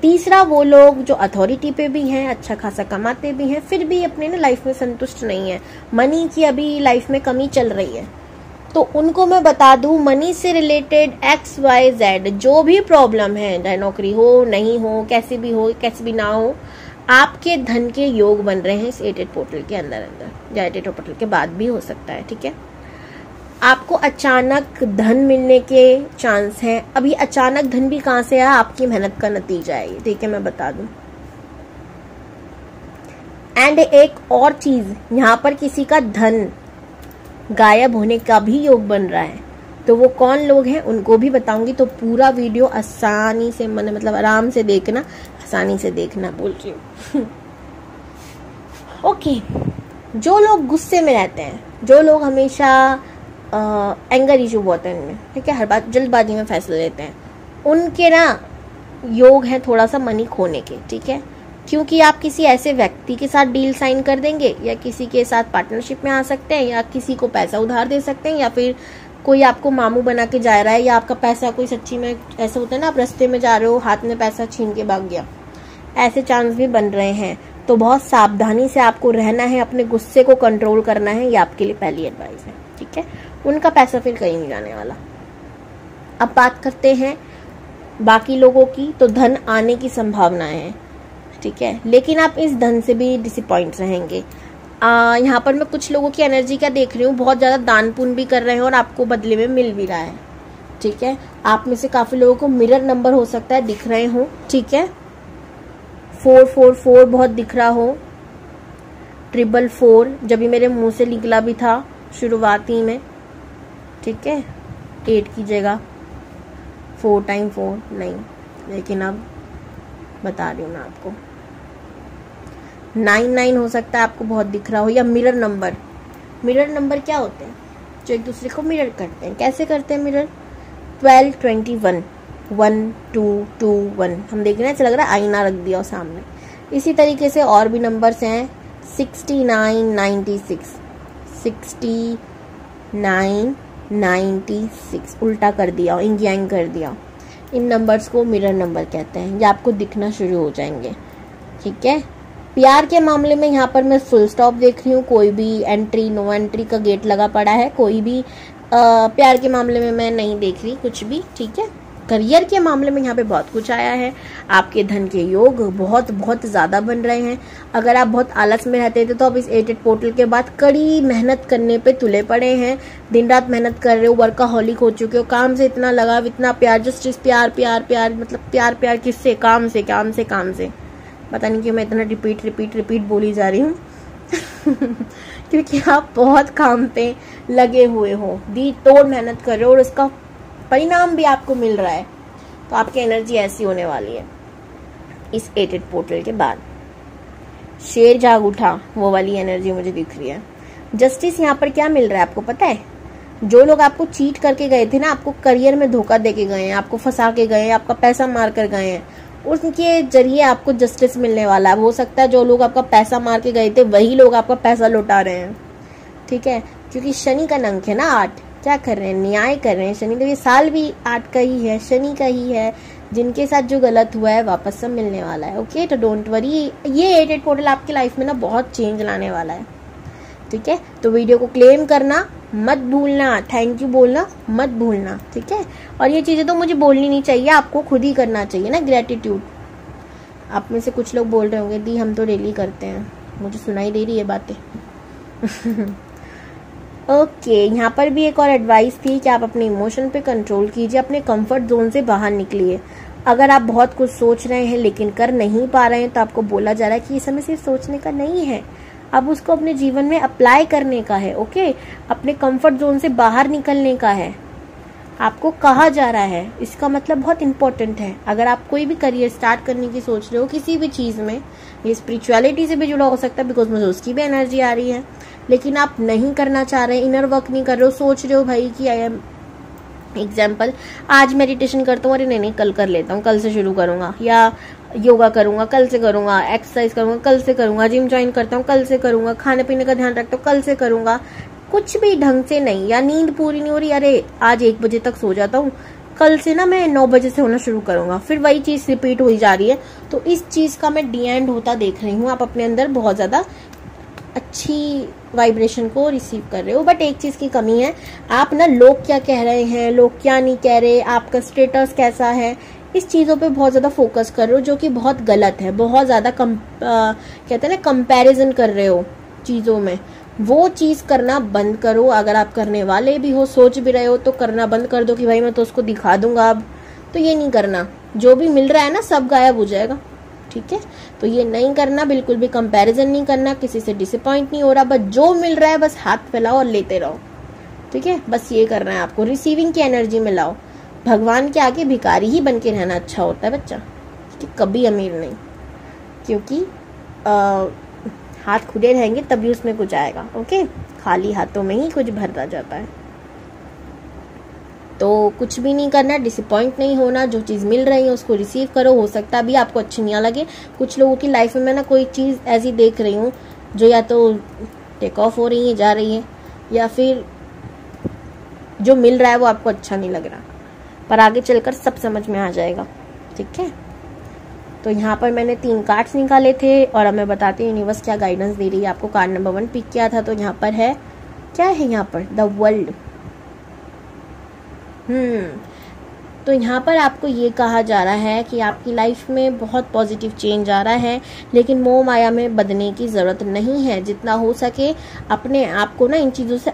तीसरा, वो लोग जो अथॉरिटी पे भी हैं, अच्छा खासा कमाते भी हैं, फिर भी अपने ना लाइफ में संतुष्ट नहीं है, मनी की अभी लाइफ में कमी चल रही है, तो उनको मैं बता दूं, मनी से रिलेटेड XYZ जो भी प्रॉब्लम है, चाहे नौकरी हो नहीं हो, कैसे भी ना हो, आपके धन के योग बन रहे हैं इस 8 पोर्टल के अंदर या 8 पोर्टल के बाद भी हो सकता है। ठीक है। आपको अचानक धन मिलने के चांस हैं। अभी अचानक धन भी कहां से आया, आपकी मेहनत का नतीजा है ये। ठीक है, मैं बता दूं। एंड एक और चीज, यहाँ पर किसी का धन गायब होने का भी योग बन रहा है, तो वो कौन लोग हैं उनको भी बताऊंगी। तो पूरा वीडियो आसानी से मतलब आराम से देखना, आसानी से देखना बोल रही हूँ। ओके, जो लोग गुस्से में रहते हैं, जो लोग हमेशा एंगर इशू बहुत है इनमें, ठीक है, हर बात जल्दबाजी में फैसले लेते हैं। उनके ना योग है थोड़ा सा मनी खोने के, ठीक है, क्योंकि आप किसी ऐसे व्यक्ति के साथ डील साइन कर देंगे या किसी के साथ पार्टनरशिप में आ सकते हैं या किसी को पैसा उधार दे सकते हैं या फिर कोई आपको मामू बना के जा रहा है या आपका पैसा कोई सच्ची में ऐसा होता है ना, आप रास्ते में जा रहे हो हाथ में पैसा छीन के भाग गया, ऐसे चांस भी बन रहे हैं। तो बहुत सावधानी से आपको रहना है, अपने गुस्से को कंट्रोल करना है, ये आपके लिए पहली एडवाइस है, ठीक है। उनका पैसा फिर कहीं नहीं जाने वाला। अब बात करते हैं बाकी लोगों की, तो धन आने की संभावनाएं हैं, ठीक है, लेकिन आप इस धन से भी डिसअपॉइंट रहेंगे। यहाँ पर मैं कुछ लोगों की एनर्जी क्या देख रही हूँ, बहुत ज़्यादा दान पुण्य भी कर रहे हैं और आपको बदले में मिल भी रहा है, ठीक है। आप में से काफ़ी लोगों को मिरर नंबर हो सकता है दिख रहे हो, ठीक है, 444 बहुत दिख रहा हो, 444 जब भी मेरे मुंह से निकला भी था शुरुआती में, ठीक है, 8 की जगह 4 टाइम 4 नहीं, लेकिन अब बता रही हूँ मैं आपको 99 हो सकता है आपको बहुत दिख रहा हो, या मिरर नंबर। मिरर नंबर क्या होते हैं, जो एक दूसरे को मिरर करते हैं। कैसे करते हैं मिरर, 12 21 1 2 2 1 हम देख रहे हैं, ऐसा लग रहा है आईना रख दिया सामने। इसी तरीके से और भी नंबर्स हैं 69 96 69 96 उल्टा कर दिया, इंग यांग कर दिया। इन नंबर्स को मिरर नंबर कहते हैं, ये आपको दिखना शुरू हो जाएंगे, ठीक है। प्यार के मामले में यहाँ पर मैं फुल स्टॉप देख रही हूँ, कोई भी एंट्री नो एंट्री का गेट लगा पड़ा है, कोई भी प्यार के मामले में मैं नहीं देख रही कुछ भी, ठीक है। करियर के मामले में यहाँ पे बहुत कुछ आया है, आपके धन के योग बहुत बहुत ज़्यादा बन रहे हैं। अगर आप बहुत आलस में रहते थे तो अब इस 8 पोर्टल के बाद कड़ी मेहनत करने पे तुले पड़े हैं, दिन रात मेहनत कर रहे हो, वर्काहॉलिक हो चुके हो, काम से इतना लगाव, इतना प्यार, जस्ट प्यार प्यार प्यार, मतलब प्यार प्यार किससे, काम से काम से काम से। पता नहीं क्यों मैं इतना रिपीट बोली जा रही हूँ क्योंकि आप बहुत काम पे लगे हुए हो, दी तोड़ मेहनत कर रहे हो और उसका परिणाम भी आपको मिल रहा है। तो आपकी एनर्जी ऐसी होने वाली है इस 8 पोर्टल के बाद। शेर जाग उठा, वो वाली एनर्जी मुझे दिख रही है। जस्टिस यहाँ पर क्या मिल रहा है आपको पता है, जो लोग आपको चीट करके गए थे ना, आपको करियर में धोखा देके गए हैं, आपको फंसा के गए हैं, आपका पैसा मार कर गए हैं, उनके जरिए आपको जस्टिस मिलने वाला है। हो सकता है जो लोग आपका पैसा मार के गए थे वही लोग आपका पैसा लौटा रहे हैं, ठीक है, क्योंकि शनि का अंक है ना 8, क्या कर रहे हैं, न्याय कर रहे हैं शनि। तो ये साल भी 8 का ही है, शनि का ही है, जिनके साथ जो गलत हुआ है वापस सब मिलने वाला है, ओके। तो डोंट वरी, ये 8 पोर्टल आपकी लाइफ में ना बहुत चेंज लाने वाला है, ठीक है। तो वीडियो को क्लेम करना मत भूलना, थैंक यू बोलना मत भूलना, ठीक है। और ये चीज़ें तो मुझे बोलनी नहीं चाहिए, आपको खुद ही करना चाहिए ना, ग्रेटिट्यूड। आप में से कुछ लोग बोल रहे होंगे दी हम तो डेली करते हैं, मुझे सुनाई दे रही है बातें ओके यहाँ पर भी एक और एडवाइस थी कि आप अपने इमोशन पे कंट्रोल कीजिए, अपने कंफर्ट जोन से बाहर निकलिए। अगर आप बहुत कुछ सोच रहे हैं लेकिन कर नहीं पा रहे हैं तो आपको बोला जा रहा है कि ये समय सिर्फ सोचने का नहीं है, अब उसको अपने जीवन में अप्लाई करने का है, ओके। अपने कंफर्ट जोन से बाहर निकलने का है, आपको कहा जा रहा है। इसका मतलब बहुत इंपॉर्टेंट है। अगर आप कोई भी करियर स्टार्ट करने की सोच रहे हो किसी भी चीज़ में, ये स्पिरिचुअलिटी से भी जुड़ा हो सकता है बिकॉज मुझे उसकी भी एनर्जी आ रही है, लेकिन आप नहीं करना चाह रहे, इनर वर्क नहीं कर रहे हो, सोच रहे हो भाई कि आई एम एग्जाम्पल आज मेडिटेशन करता हूँ, अरे नहीं कल कर लेता हूँ, कल से शुरू करूँगा, या योगा करूँगा कल से करूँगा, एक्सरसाइज करूँगा कल से करूँगा, जिम ज्वाइन करता हूँ कल से करूँगा, खाने पीने का ध्यान रखता हूँ कल से करूँगा, कुछ भी ढंग से नहीं, या नींद पूरी नहीं हो रही, अरे आज 1 बजे तक सो जाता हूँ, कल से ना मैं 9 बजे से होना शुरू करूँगा, फिर वही चीज़ रिपीट हो जा रही है। तो इस चीज़ का मैं डी एंड होता देख रही हूँ, आप अपने अंदर बहुत ज़्यादा अच्छी वाइब्रेशन को रिसीव कर रहे हो, बट एक चीज़ की कमी है, आप ना लोग क्या कह रहे हैं, लोग क्या नहीं कह रहे, आपका स्टेटस कैसा है, इस चीज़ों पे बहुत ज़्यादा फोकस कर रहे हो, जो कि बहुत गलत है। बहुत ज़्यादा कहते हैं ना कंपैरिजन कर रहे हो चीज़ों में, वो चीज़ करना बंद करो। अगर आप करने वाले भी हो, सोच भी रहे हो, तो करना बंद कर दो कि भाई मैं तो उसको दिखा दूंगा अब, तो ये नहीं करना। जो भी मिल रहा है ना सब गायब हो जाएगा, ठीक है। तो ये नहीं करना, बिल्कुल भी कंपैरिजन नहीं करना, किसी से डिसअपॉइंट नहीं हो रहा, बस जो मिल रहा है बस हाथ फैलाओ और लेते रहो, ठीक है। बस ये करना है आपको, रिसीविंग की एनर्जी में लाओ। भगवान के आगे भिखारी ही बन के रहना अच्छा होता है बच्चा, कि कभी अमीर नहीं, क्योंकि हाथ खुले रहेंगे तभी उसमें कुछ आएगा, ओके। खाली हाथों में ही कुछ भरता जाता है। तो कुछ भी नहीं करना, डिसअपॉइंट नहीं होना, जो चीज़ मिल रही है उसको रिसीव करो। हो सकता है अभी आपको अच्छी नहीं लगे। कुछ लोगों की लाइफ में मैं ना कोई चीज़ ऐसी देख रही हूँ जो या तो टेक ऑफ हो रही है, जा रही है, या फिर जो मिल रहा है वो आपको अच्छा नहीं लग रहा, पर आगे चलकर सब समझ में आ जाएगा। ठीक है, तो यहाँ पर मैंने 3 कार्ड्स निकाले थे और अब मैं बताती हूँ यूनिवर्स क्या गाइडेंस दे रही है आपको। कार्ड नंबर 1 पिक किया था, तो यहाँ पर है, क्या है यहाँ पर, द वर्ल्ड। तो यहाँ पर आपको ये कहा जा रहा है कि आपकी लाइफ में बहुत पॉजिटिव चेंज आ रहा है, लेकिन मोह माया में बंधने की ज़रूरत नहीं है। जितना हो सके अपने आप को ना इन चीज़ों से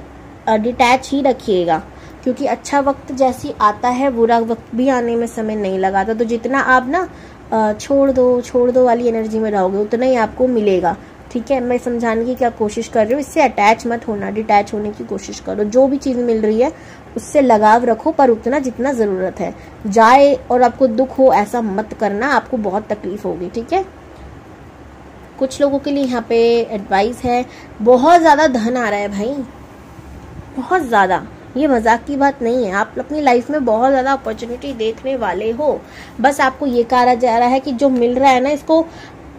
डिटैच ही रखिएगा, क्योंकि अच्छा वक्त जैसी आता है बुरा वक्त भी आने में समय नहीं लगाता। तो जितना आप ना छोड़ दो वाली एनर्जी में रहोगे उतना ही आपको मिलेगा। ठीक है, मैं समझाने की क्या कोशिश कर रही हूँ, इससे अटैच मत होना, डिटैच होने की कोशिश करो। जो भी चीज़ मिल रही है उससे लगाव रखो, पर उतना जितना ज़रूरत है। जाए और आपको दुख हो ऐसा मत करना, आपको बहुत तकलीफ होगी। ठीक है, कुछ लोगों के लिए यहाँ पे एडवाइस है, बहुत ज़्यादा धन आ रहा है भाई, बहुत ज़्यादा, ये मजाक की बात नहीं है। आप अपनी लाइफ में बहुत ज़्यादा अपॉर्चुनिटी देखने वाले हो। बस आपको ये कहा जा रहा है कि जो मिल रहा है ना, इसको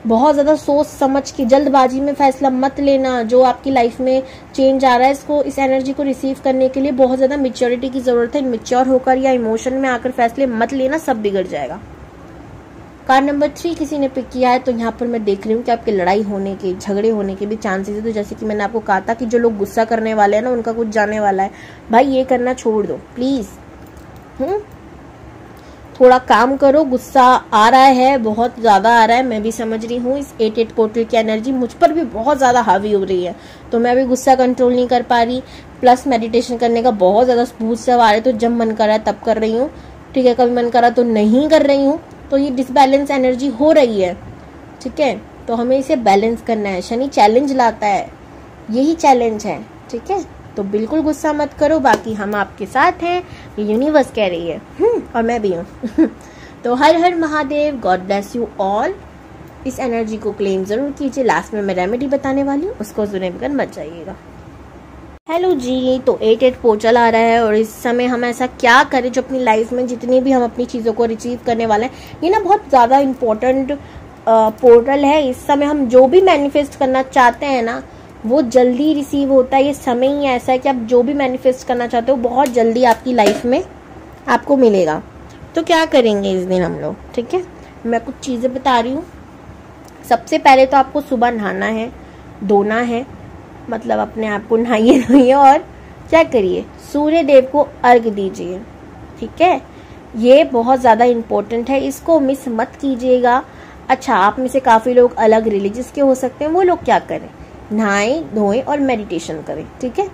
बहुत ज़्यादा सोच समझ के जल्दबाजी में फैसला मत लेना। जो आपकी लाइफ में चेंज आ रहा है, इसको, इस एनर्जी को रिसीव करने के लिए बहुत ज़्यादा मैच्योरिटी की ज़रूरत है। मैच्योर होकर या इमोशन में आकर फैसले मत लेना, सब बिगड़ जाएगा। कार्ड नंबर 3 किसी ने पिक किया है, तो यहाँ पर मैं देख रही हूँ कि आपके लड़ाई होने के, झगड़े होने के भी चांसेस है। तो जैसे कि मैंने आपको कहा था कि जो लोग गुस्सा करने वाले हैं ना, उनका कुछ जाने वाला है। भाई ये करना छोड़ दो प्लीज़। थोड़ा काम करो, गुस्सा आ रहा है, बहुत ज़्यादा आ रहा है, मैं भी समझ रही हूँ। इस 8 पोर्टल की एनर्जी मुझ पर भी बहुत ज़्यादा हावी हो रही है, तो मैं भी गुस्सा कंट्रोल नहीं कर पा रही। प्लस मेडिटेशन करने का बहुत ज़्यादा भूत सवार है, तो जब मन कर रहा है तब कर रही हूँ। ठीक है, कभी मन करा तो नहीं कर रही हूँ, तो ये डिसबैलेंस एनर्जी हो रही है। ठीक है, तो हमें इसे बैलेंस करना है। शनि चैलेंज लाता है, यही चैलेंज है। ठीक है, तो बिल्कुल गुस्सा मत करो, बाकी हम आपके साथ हैं, ये यूनिवर्स कह रही है, और मैं भी हूँ। तो हर हर Mahadev, God bless you all. इस एनर्जी को क्लेम जरूर कीजिए। लास्ट में मैं रेमेडी बताने वाली हूँ, उसको सुने बगैर मत जाइएगा। हेलो जी, तो 8 पोर्टल आ रहा है और इस समय हम ऐसा क्या करें जो अपनी लाइफ में जितनी भी हम अपनी चीज़ों को रिसीव करने वाले हैं, ये ना बहुत ज़्यादा इम्पोर्टेंट पोर्टल है। इस समय हम जो भी मैनिफेस्ट करना चाहते हैं ना, वो जल्दी रिसीव होता है। ये समय ही ऐसा है कि आप जो भी मैनिफेस्ट करना चाहते हो बहुत जल्दी आपकी लाइफ में आपको मिलेगा। तो क्या करेंगे इस दिन हम लोग, ठीक है, मैं कुछ चीज़ें बता रही हूँ। सबसे पहले तो आपको सुबह नहाना है, धोना है, मतलब अपने आप को नहाइए धोइए और क्या करिए, सूर्य देव को अर्घ दीजिए। ठीक है, ये बहुत ज़्यादा इम्पोर्टेंट है, इसको मिस मत कीजिएगा। अच्छा, आप में से काफ़ी लोग अलग रिलीजियस के हो सकते हैं, वो लोग क्या करें, नहाएं धोएं और मेडिटेशन करें। ठीक है,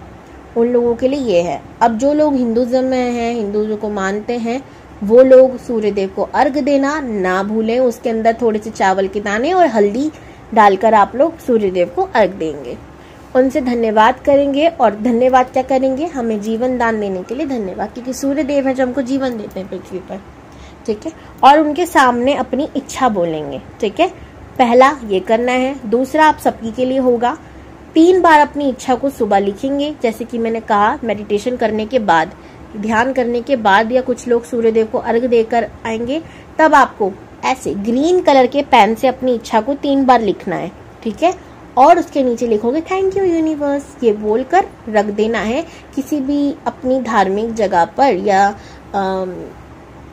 उन लोगों के लिए ये है। अब जो लोग हिंदुज़म में हैं, हिंदुओं को मानते हैं, वो लोग सूर्य देव को अर्घ देना ना भूलें। उसके अंदर थोड़े से चावल के दाने और हल्दी डालकर आप लोग सूर्य देव को अर्घ देंगे, उनसे धन्यवाद करेंगे। और धन्यवाद क्या करेंगे, हमें जीवन दान देने के लिए धन्यवाद, क्योंकि सूर्य देव है जो हमको जीवन देते हैं पृथ्वी पर। ठीक है, और उनके सामने अपनी इच्छा बोलेंगे। ठीक है, पहला ये करना है। दूसरा आप सबकी के लिए होगा, 3 बार अपनी इच्छा को सुबह लिखेंगे। जैसे कि मैंने कहा, मेडिटेशन करने के बाद, ध्यान करने के बाद, या कुछ लोग सूर्य देव को अर्घ देकर आएंगे, तब आपको ऐसे ग्रीन कलर के पेन से अपनी इच्छा को 3 बार लिखना है। ठीक है, और उसके नीचे लिखोगे थैंक यू यूनिवर्स, ये बोलकर रख देना है किसी भी अपनी धार्मिक जगह पर, या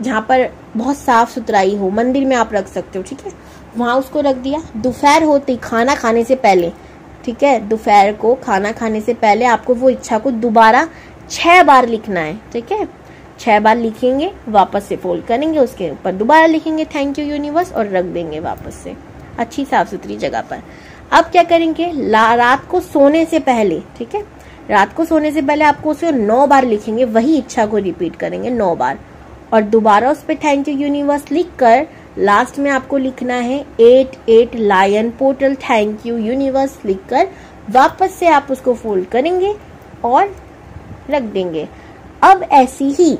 जहाँ पर बहुत साफ सुथराई हो, मंदिर में आप रख सकते हो। ठीक है, वहाँ उसको रख दिया। दोपहर होते ही, खाना खाने से पहले, ठीक है, दोपहर को खाना खाने से पहले आपको वो इच्छा को दोबारा 6 बार लिखना है। ठीक है, 6 बार लिखेंगे, वापस से फोल्ड करेंगे, उसके ऊपर दोबारा लिखेंगे थैंक यू यूनिवर्स और रख देंगे वापस से अच्छी साफ सुथरी जगह पर। अब क्या करेंगे, रात को सोने से पहले, ठीक है, रात को सोने से पहले आपको उसे 9 बार लिखेंगे, वही इच्छा को रिपीट करेंगे 9 बार, और दोबारा उस पर थैंक यू यूनिवर्स लिखकर लास्ट में आपको लिखना है 8 lion portal thank you universe लिखकर वापस से आप उसको फोल्ड करेंगे और रख देंगे। अब ऐसी ही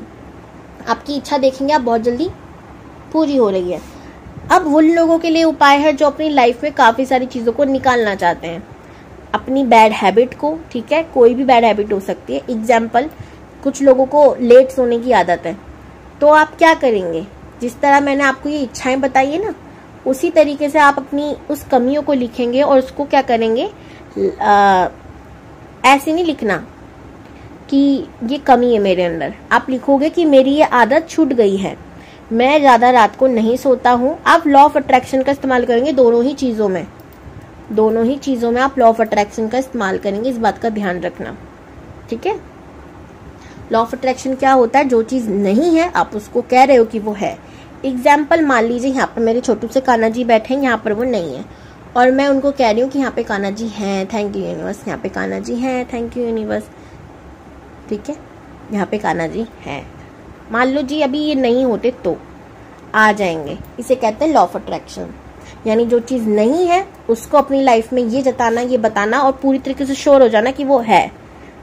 आपकी इच्छा देखेंगे आप बहुत जल्दी पूरी हो रही है। अब उन लोगों के लिए उपाय है जो अपनी लाइफ में काफ़ी सारी चीज़ों को निकालना चाहते हैं, अपनी बैड हैबिट को। ठीक है, कोई भी बैड हैबिट हो सकती है। एग्जाम्पल कुछ लोगों को लेट सोने की आदत है, तो आप क्या करेंगे? जिस तरह मैंने आपको ये इच्छाएं बताई है ना, उसी तरीके से आप अपनी उस कमियों को लिखेंगे और उसको क्या करेंगे, ऐसे नहीं लिखना कि ये कमी है मेरे अंदर, आप लिखोगे कि मेरी ये आदत छूट गई है, मैं ज़्यादा रात को नहीं सोता हूँ। आप लॉ ऑफ अट्रैक्शन का इस्तेमाल करेंगे दोनों ही चीज़ों में आप लॉ ऑफ अट्रैक्शन का इस्तेमाल करेंगे, इस बात का ध्यान रखना, ठीक है। लॉ ऑफ अट्रैक्शन क्या होता है? जो चीज़ नहीं है आप उसको कह रहे हो कि वो है। एग्जाम्पल मान लीजिए यहाँ पर मेरे छोटू से कान्हा जी बैठे हैं, यहाँ पर वो नहीं है, और मैं उनको कह रही हूँ कि यहाँ पे कान्हा जी हैं, थैंक यू यूनिवर्स, यहाँ पे कान्हा जी हैं, थैंक यू यूनिवर्स, ठीक है, यहाँ पे कान्हा जी हैं। मान लो जी अभी ये नहीं होते तो आ जाएंगे, इसे कहते हैं लॉ ऑफ अट्रैक्शन। यानी जो चीज़ नहीं है उसको अपनी लाइफ में ये जताना, ये बताना और पूरी तरीके से श्योर हो जाना कि वो है।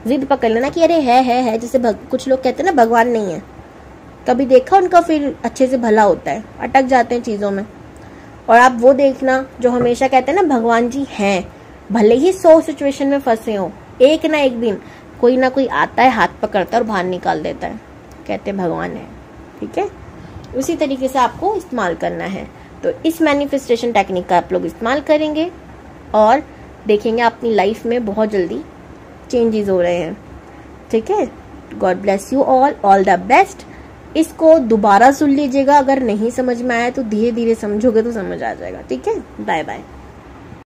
जिद पकड़ लेना कि अरे है। जैसे कुछ लोग कहते हैं ना भगवान नहीं है, कभी देखा उनका फिर अच्छे से भला होता है, अटक जाते हैं चीज़ों में। और आप वो देखना जो हमेशा कहते हैं ना भगवान जी हैं, भले ही 100 सिचुएशन में फंसे हो, एक ना एक दिन कोई ना कोई आता है, हाथ पकड़ता है और बाहर निकाल देता है, कहते हैं भगवान है, ठीक है। उसी तरीके से आपको इस्तेमाल करना है। तो इस मैनिफेस्टेशन टेक्निक का आप लोग इस्तेमाल करेंगे और देखेंगे अपनी लाइफ में बहुत जल्दी चेंजेस हो रहे हैं, ठीक है। God bless you all the best. इसको दोबारा सुन लीजिएगा, अगर नहीं समझ में आया तो धीरे धीरे समझोगे तो समझ आ जाएगा, ठीक है। Bye bye.